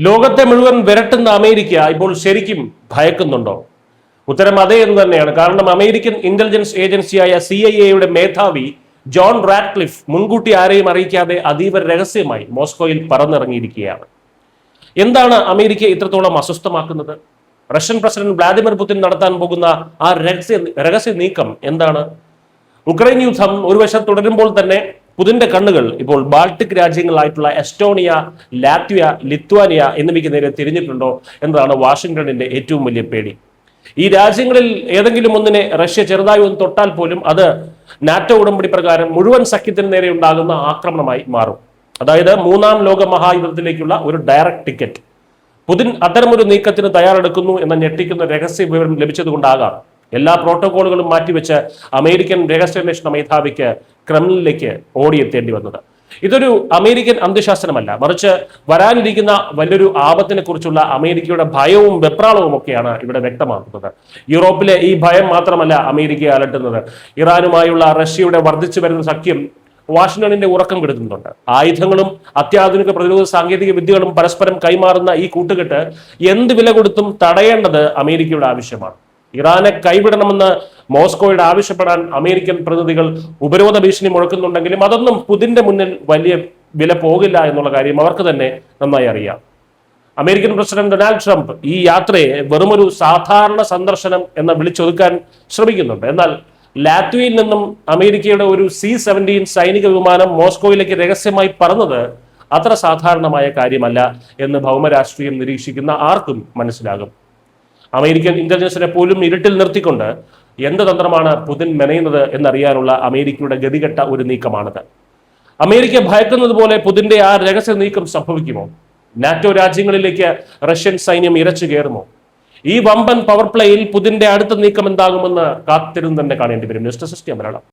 ലോകത്തെ മുഴുവൻ വിരട്ടുന്ന അമേരിക്ക ഇപ്പോൾ ശരിക്കും ഭയക്കുന്നുണ്ടോ? ഉത്തരം അതെ എന്ന് തന്നെയാണ്. കാരണം അമേരിക്കൻ ഇന്റലിജൻസ് ഏജൻസിയായ CIA മേധാവി ജോൺ റാഡ്ക്ലിഫ് മുൻകൂട്ടി ആരെയും അറിയിക്കാതെ അതീവ രഹസ്യമായി മോസ്കോയിൽ പറന്നിറങ്ങിയിരിക്കുകയാണ്. എന്താണ് അമേരിക്ക ഇത്രത്തോളം അസ്വസ്ഥമാക്കുന്നത്? റഷ്യൻ പ്രസിഡന്റ് വ്ളാദിമിർ പുടിൻ നടത്താൻ പോകുന്ന ആ രഹസ്യ നീക്കം എന്താണ്? ഉക്രൈൻ യുദ്ധം ഒരു വശം തുടരുമ്പോൾ തന്നെ പുതിന്റെ കണ്ണുകൾ ഇപ്പോൾ ബാൾട്ടിക് രാജ്യങ്ങളായിട്ടുള്ള എസ്റ്റോണിയ, ലാത്വിയ, ലിത്വാനിയ എന്നിവയ്ക്ക് നേരെ തിരിഞ്ഞിട്ടുണ്ടോ എന്നതാണ് വാഷിംഗ്ടണിന്റെ ഏറ്റവും വലിയ പേടി. ഈ രാജ്യങ്ങളിൽ ഏതെങ്കിലും ഒന്നിനെ റഷ്യ ചെറുതായി ഒന്ന് തൊട്ടാൽ പോലും അത് നാറ്റോ ഉടമ്പടി പ്രകാരം മുഴുവൻ സഖ്യത്തിന് നേരെ ഉണ്ടാകുന്ന ആക്രമണമായി മാറും. അതായത് മൂന്നാം ലോക മഹായുദ്ധത്തിലേക്കുള്ള ഒരു ഡയറക്ട് ടിക്കറ്റ്. പുതിൻ അത്തരമൊരു നീക്കത്തിന് തയ്യാറെടുക്കുന്നു എന്ന ഞെട്ടിക്കുന്ന രഹസ്യ വിവരം ലഭിച്ചതുകൊണ്ടാകാം എല്ലാ പ്രോട്ടോകോളുകളും മാറ്റിവെച്ച് അമേരിക്കൻ രഹസ്യാന്വേഷണ മേധാവിക്ക് ക്രെംലിനിലേക്ക് ഓടിയെത്തേണ്ടി വന്നത്. ഇതൊരു അമേരിക്കൻ അന്ത്യശാസനമല്ല, മറിച്ച് വരാനിരിക്കുന്ന വലിയൊരു ആപത്തിനെ കുറിച്ചുള്ള അമേരിക്കയുടെ ഭയവും വെപ്രാളവും ഒക്കെയാണ് ഇവിടെ വ്യക്തമാക്കുന്നത്. യൂറോപ്പിലെ ഈ ഭയം മാത്രമല്ല അമേരിക്കയെ അലട്ടുന്നത്. ഇറാനുമായുള്ള റഷ്യയുടെ വർദ്ധിച്ചു വരുന്ന സഖ്യം വാഷിംഗ്ടണിന്റെ ഉറക്കം കെടുത്തുന്നുണ്ട്. ആയുധങ്ങളും അത്യാധുനിക പ്രതിരോധ സാങ്കേതിക വിദ്യകളും പരസ്പരം കൈമാറുന്ന ഈ കൂട്ടുകെട്ട് എന്ത് വില കൊടുത്തും തടയേണ്ടത് അമേരിക്കയുടെ ആവശ്യമാണ്. ഇറാനെ കൈവിടണമെന്ന് മോസ്കോയുടെ ആവശ്യപ്പെടാൻ അമേരിക്കൻ പ്രതിനിധികൾ ഉപരോധ ഭീഷണി മുഴക്കുന്നുണ്ടെങ്കിലും അതൊന്നും പുതിന്റെ മുന്നിൽ വലിയ വില പോകില്ല എന്നുള്ള കാര്യം അവർക്ക് തന്നെ നന്നായി അറിയാം. അമേരിക്കൻ പ്രസിഡന്റ് ഡൊണാൾഡ് ട്രംപ് ഈ യാത്രയെ വെറുമൊരു സാധാരണ സന്ദർശനം എന്ന് വിളിച്ചൊതുക്കാൻ ശ്രമിക്കുന്നുണ്ട്. എന്നാൽ ലാത്വിയയിൽ നിന്നും അമേരിക്കയുടെ ഒരു C-17 സൈനിക വിമാനം മോസ്കോയിലേക്ക് രഹസ്യമായി പറന്നത് അത്ര സാധാരണമായ കാര്യമല്ല എന്ന് ഭൗമരാഷ്ട്രീയം നിരീക്ഷിക്കുന്ന ആർക്കും മനസ്സിലാകും. അമേരിക്കൻ ഇന്റലിജൻസിനെ പോലും ഇരുട്ടിൽ നിർത്തിക്കൊണ്ട് എന്ത് തന്ത്രമാണ് പുതിൻ മെനയുന്നത് എന്നറിയാനുള്ള അമേരിക്കയുടെ ഗതികെട്ട ഒരു നീക്കമാണിത്. അമേരിക്ക ഭയക്കുന്നത് പോലെ പുതിന്റെ ആ രഹസ്യ നീക്കം സംഭവിക്കുമോ? നാറ്റോ രാജ്യങ്ങളിലേക്ക് റഷ്യൻ സൈന്യം ഇരച്ചു കയറുമോ? ഈ വമ്പൻ പവർ പ്ലേയിൽ പുതിന്റെ അടുത്ത നീക്കം എന്താകുമെന്ന് കാത്തിരുന്ന് തന്നെ കാണേണ്ടി വരും. News desk Malayalam.